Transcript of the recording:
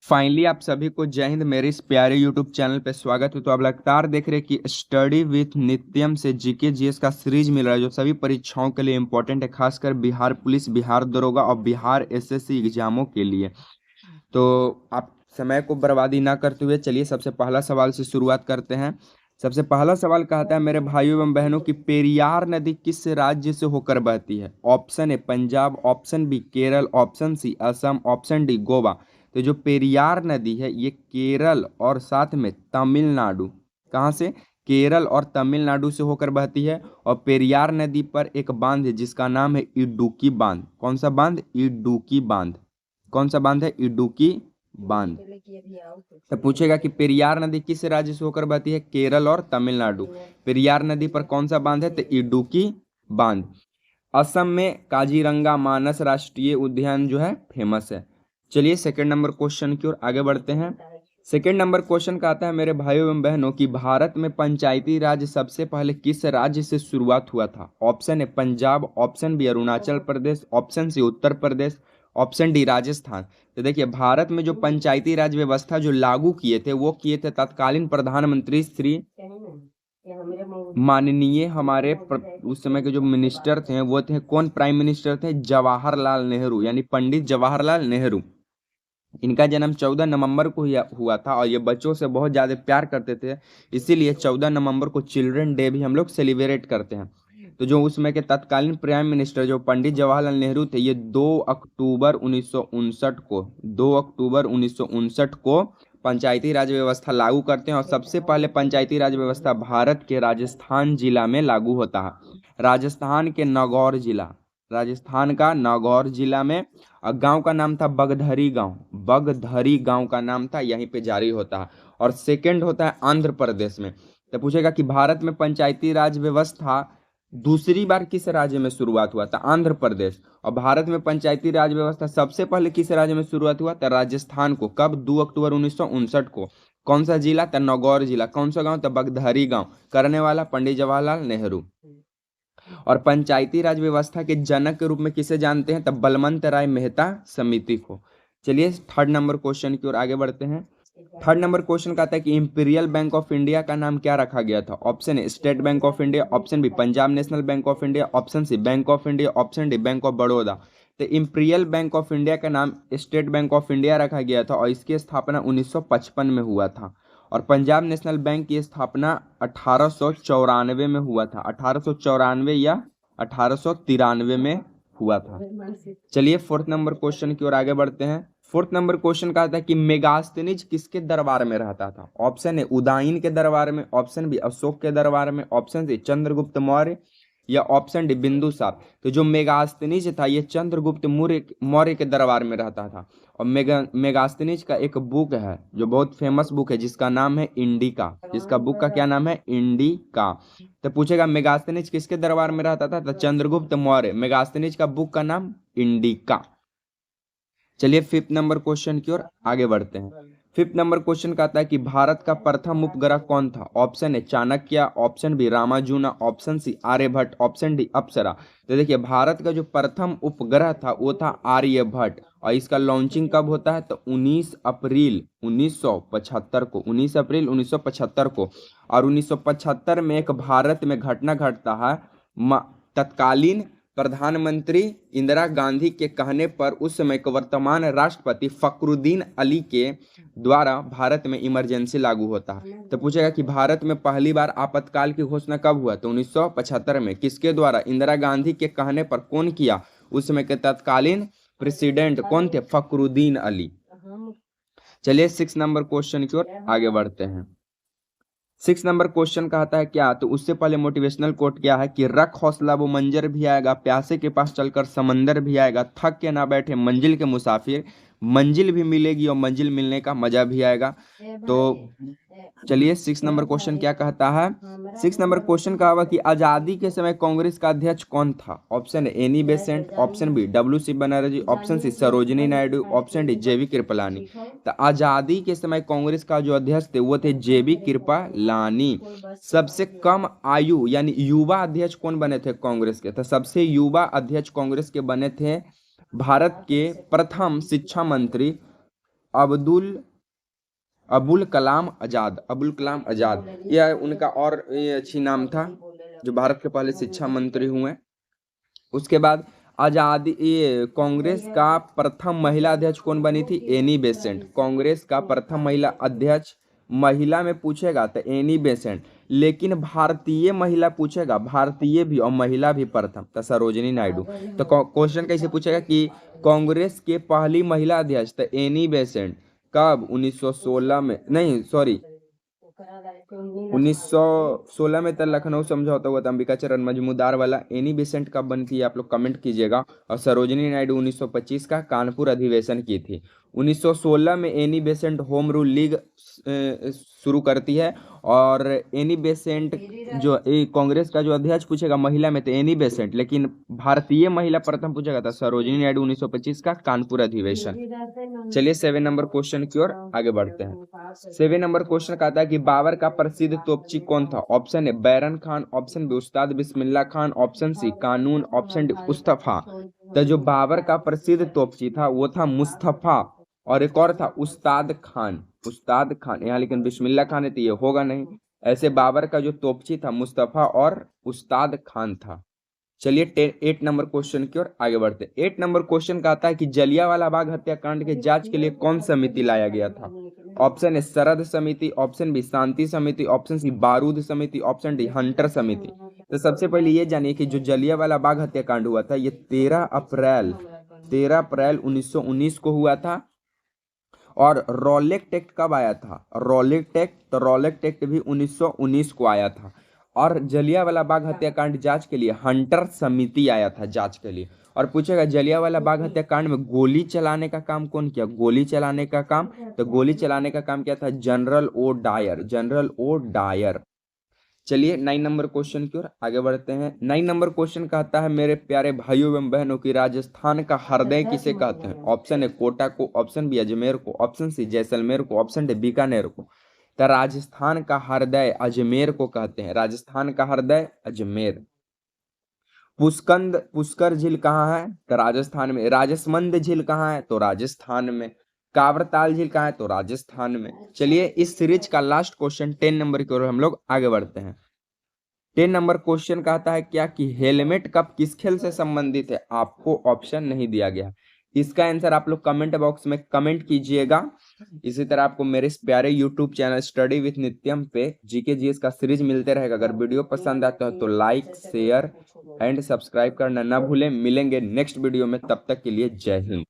Finally आप सभी को जय हिंद। मेरे इस प्यारे यूट्यूब चैनल पे स्वागत है। तो आप लगातार देख रहे हैं कि स्टडी विथ नित्यम से जीके जीएस का सीरीज मिल रहा है जो सभी परीक्षाओं के लिए इंपॉर्टेंट है, खासकर बिहार पुलिस, बिहार दरोगा और बिहार एसएससी एग्जामों के लिए। तो आप समय को बर्बादी ना करते हुए चलिए सबसे पहला सवाल से शुरुआत करते हैं। सबसे पहला सवाल कहता है, मेरे भाइयों एवं बहनों की पेरियार नदी किस राज्य से होकर बहती है? Option A Punjab, option B Kerala, option C Assam, option D Goa. तो जो पेरियार नदी है ये केरल और साथ में तमिलनाडु, कहाँ से? केरल और तमिलनाडु से होकर बहती है। और पेरियार नदी पर एक बांध है जिसका नाम है इडुक्की बांध। कौन सा बांध? इडुक्की बांध। कौन सा बांध है? इडुक्की बांध। तो पूछेगा कि पेरियार नदी किस राज्य से होकर बहती है? केरल और तमिलनाडु। पेरियार नदी पर कौन सा बांध है? तो इडुक्की बांध। असम में काजीरंगा मानस राष्ट्रीय उद्यान जो है फेमस है। चलिए सेकंड नंबर क्वेश्चन की ओर आगे बढ़ते हैं। सेकंड नंबर क्वेश्चन का आता है, मेरे भाइयों एवं बहनों की भारत में पंचायती राज सबसे पहले किस राज्य से शुरुआत हुआ था? Option A Punjab, option B Arunachal Pradesh, option C Uttar Pradesh, option D Rajasthan. तो देखिए भारत में जो पंचायती राज व्यवस्था जो लागू किए थे वो किए थे तत्कालीन प्रधानमंत्री श्री माननीय उस समय के जो मिनिस्टर थे वो थे, कौन प्राइम मिनिस्टर थे? जवाहरलाल नेहरू, यानी पंडित जवाहरलाल नेहरू। इनका जन्म 14 नवंबर को हुआ था और ये बच्चों से बहुत ज़्यादा प्यार करते थे, इसीलिए 14 नवंबर को चिल्ड्रन डे भी हम लोग सेलिब्रेट करते हैं। तो जो उसमें के तत्कालीन प्राइम मिनिस्टर जो पंडित जवाहरलाल नेहरू थे, ये 2 अक्टूबर 1959 को 2 अक्टूबर 1959 को पंचायती राज व्यवस्था लागू करते हैं। और सबसे पहले पंचायती राज व्यवस्था भारत के राजस्थान जिला में लागू होता है। राजस्थान के नागौर जिला, राजस्थान का नागौर जिला में। गांव का नाम था बगधरी गांव, बगधरी गांव का नाम था, यहीं पे जारी होता है। और सेकंड होता है आंध्र प्रदेश में। तो पूछेगा कि भारत में पंचायती राज व्यवस्था दूसरी बार किस राज्य में शुरुआत हुआ था? आंध्र प्रदेश। और भारत में पंचायती राज व्यवस्था सबसे पहले किस राज्य में शुरुआत हुआ था? राजस्थान को। कब? 2 अक्टूबर 1959 को। कौन सा जिला था? नागौर जिला। कौन सा गांव था? बगधरी गांव। करने वाला पंडित जवाहरलाल नेहरू। और पंचायती राज व्यवस्था के जनक के रूप में किसे जानते हैं? तब बलवंत राय मेहता समिति को। चलिए थर्ड नंबर क्वेश्चन की ओर आगे बढ़ते हैं। थर्ड नंबर क्वेश्चन का आता है कि इंपीरियल बैंक ऑफ इंडिया का नाम क्या रखा गया था? Option A State Bank of India, option B Punjab National Bank of India, option C Bank of India, option D Bank of Baroda. तो इंपीरियल बैंक ऑफ इंडिया का नाम स्टेट बैंक ऑफ इंडिया रखा गया था और इसकी स्थापना 1955 में हुआ था। और पंजाब नेशनल बैंक की स्थापना 1894 में हुआ था। 1894 या 1893 में हुआ था। चलिए फोर्थ नंबर क्वेश्चन की ओर आगे बढ़ते हैं। फोर्थ नंबर क्वेश्चन का आता है कि मेगास्थनीज किसके दरबार में रहता था? ऑप्शन ए उदयन के दरबार में, ऑप्शन बी अशोक के दरबार में, ऑप्शन सी चंद्रगुप्त मौर्य या ऑप्शन डी बिंदुसार। तो जो मेगास्थनीज था ये चंद्रगुप्त मौर्य के दरबार में रहता था। और मेगास्थनीज का एक बुक है जो बहुत फेमस बुक है जिसका नाम है इंडिका। जिसका बुक का क्या नाम है? इंडिका। तो पूछेगा मेगास्थनीज किसके दरबार में रहता था? तो चंद्रगुप्त मौर्य। मेगास्थनीज का बुक का नाम इंडिका। चलिए फिफ्थ नंबर क्वेश्चन की ओर आगे बढ़ते हैं। फिफ्थ नंबर क्वेश्चन का आता है कि भारत का प्रथम उपग्रह कौन था? Option A Chanakya, option B रामाजुना, option C Aryabhata, option D Apsara. तो देखिए भारत का जो प्रथम उपग्रह था वो था आर्यभट्ट। और इसका लॉन्चिंग कब होता है? तो 19 अप्रैल 1975 को। 19 अप्रैल 1975 को। और 1975 में एक भारत में घटना घटता है। तत्कालीन प्रधानमंत्री इंदिरा गांधी के कहने पर उस समय के वर्तमान राष्ट्रपति फखरुद्दीन अली के द्वारा भारत में इमरजेंसी लागू होता है। तो पूछेगा कि भारत में पहली बार आपातकाल की घोषणा कब हुआ? तो 1975 में। किसके द्वारा? इंदिरा गांधी के कहने पर। कौन किया? उस समय के तत्कालीन प्रेसिडेंट कौन थे? फखरुद्दीन अली। चलिए 6 नंबर क्वेश्चन की ओर आगे बढ़ते हैं। 6 नंबर क्वेश्चन का आता है क्या? तो उससे पहले मोटिवेशनल कोट क्या है कि रख हौसला वो मंजर भी आएगा, प्यासे के पास चलकर समंदर भी आएगा, थक के ना बैठे मंजिल के मुसाफिर, मंजिल भी मिलेगी और मंजिल मिलने का मजा भी आएगा। तो चलिए 6 नंबर क्वेश्चन क्या कहता है? 6 नंबर क्वेश्चन का होगा कि आजादी के समय कांग्रेस का अध्यक्ष कौन था? Option A Annie Besant, option B W C. Banerjee, option C Sarojini Naidu, option D J B. Kripalani. तो आजादी के समय कांग्रेस का जो अध्यक्ष थे वो थे जे.बी. कृपलानी। सबसे कम आयु यानी युवा अध्यक्ष कौन बने थे कांग्रेस के? तो सबसे युवा अध्यक्ष कांग्रेस के बने थे भारत के प्रथम शिक्षा मंत्री अबुल कलाम आजाद। अबुल कलाम आजाद, यह उनका और ये अच्छी नाम था, जो भारत के पहले शिक्षा मंत्री हुए। उसके बाद आजादी, ये कांग्रेस का प्रथम महिला अध्यक्ष कौन बनी थी? Annie Besant. कांग्रेस का प्रथम महिला अध्यक्ष, महिला में पूछेगा तो एनी बेसेंट, लेकिन भारतीय महिला पूछेगा, भारतीय भी और महिला भी प्रथम, तो सरोजिनी नायडू। तो क्वेश्चन कैसे पूछेगा कि कांग्रेस के पहली महिला अध्यक्ष तो एनी बेसेंट, कब? 1916 में, नहीं सॉरी 1916 में तो लखनऊ समझौता हुआ था, अंबिका चरण मजमूदार वाला। एनी बेसेंट कब बनती है आप लोग कमेंट कीजिएगा। और सरोजिनी नायडू 1925 का कानपुर अधिवेशन की थी। 1916 में Annie Besant home rule league शुरू करती है। और एनी बेसेंट जो कांग्रेस का जो अध्यक्ष पूछेगा महिला में तो एनी बेसेंट, लेकिन भारतीय महिला प्रथम पूछेगा था सरोजिनी नायडू 1925 का कानपुर अधिवेशन। चलिए 7 नंबर क्वेश्चन की ओर आगे बढ़ते हैं। 7 नंबर क्वेश्चन कहता है कि बाबर का प्रसिद्ध तोपची कौन था? Option A Bairam Khan, option B Ustad Bismillah Khan, option C कानून, ऑप्शन डी मुस्तफा। तो जो बाबर का प्रसिद्ध तोपची था वो था मुस्तफा, और एक और था उस्ताद खान। उस्ताद खान यहाँ लेकिन बिस्मिल्लाह खान है तो ये होगा नहीं। ऐसे बाबर का जो तोपची था मुस्तफा और उस्ताद खान था। चलिए 8 नंबर क्वेश्चन की ओर आगे बढ़ते हैं। 8 नंबर क्वेश्चन का आता है कि जलियांवाला बाग हत्याकांड के जांच के लिए कौन समिति लाया गया था? ऑप्शन ए सरद समिति, ऑप्शन बी शांति समिति, ऑप्शन सी बारूद समिति, ऑप्शन डी हंटर समिति। तो सबसे पहले ये जानिए कि जो जलियांवाला बाग हत्याकांड हुआ था ये 13 अप्रैल 1919 को हुआ था। और रॉलेट एक्ट कब आया था? रॉलेट एक्ट, तो रॉलेट एक्ट भी 1919 को आया था। और जलियांवाला बाग हत्याकांड जांच के लिए हंटर समिति आया था जांच के लिए। और पूछेगा जलियांवाला बाग हत्याकांड में गोली चलाने का काम कौन किया? गोली चलाने का काम, तो गोली चलाने का काम क्या था? General O Dyer, general O Dyer. चलिए 9 नंबर क्वेश्चन की ओर आगे बढ़ते हैं। 9 नंबर क्वेश्चन कहता है मेरे प्यारे भाइयों एवं बहनों की राजस्थान का हृदय किसे कहते हैं? ऑप्शन ए कोटा को, ऑप्शन बी अजमेर को, ऑप्शन सी जैसलमेर को, ऑप्शन डी बीकानेर को। तो राजस्थान का हृदय अजमेर को कहते हैं। राजस्थान का हृदय अजमेर। पुष्कर झील कहाँ है? तो राजस्थान में। राजसमंद झील कहाँ है? तो राजस्थान में। कावरताल झील कहाँ है? तो राजस्थान में। चलिए इस सीरीज का लास्ट क्वेश्चन 10 नंबर की ओर हम लोग आगे बढ़ते हैं। 10 नंबर क्वेश्चन कहता है क्या कि हेलमेट कप किस खेल से संबंधित है? आपको ऑप्शन नहीं दिया गया। इसका आंसर आप लोग कमेंट बॉक्स में कमेंट कीजिएगा। इसी तरह आपको मेरे इस प्यारे यूट्यूब चैनल स्टडी विथ नित्यम पे जीके जीएस का सीरीज मिलते रहेगा। अगर वीडियो पसंद आता है तो लाइक, शेयर एंड सब्सक्राइब करना ना भूलें। मिलेंगे नेक्स्ट वीडियो में, तब तक के लिए जय हिंद।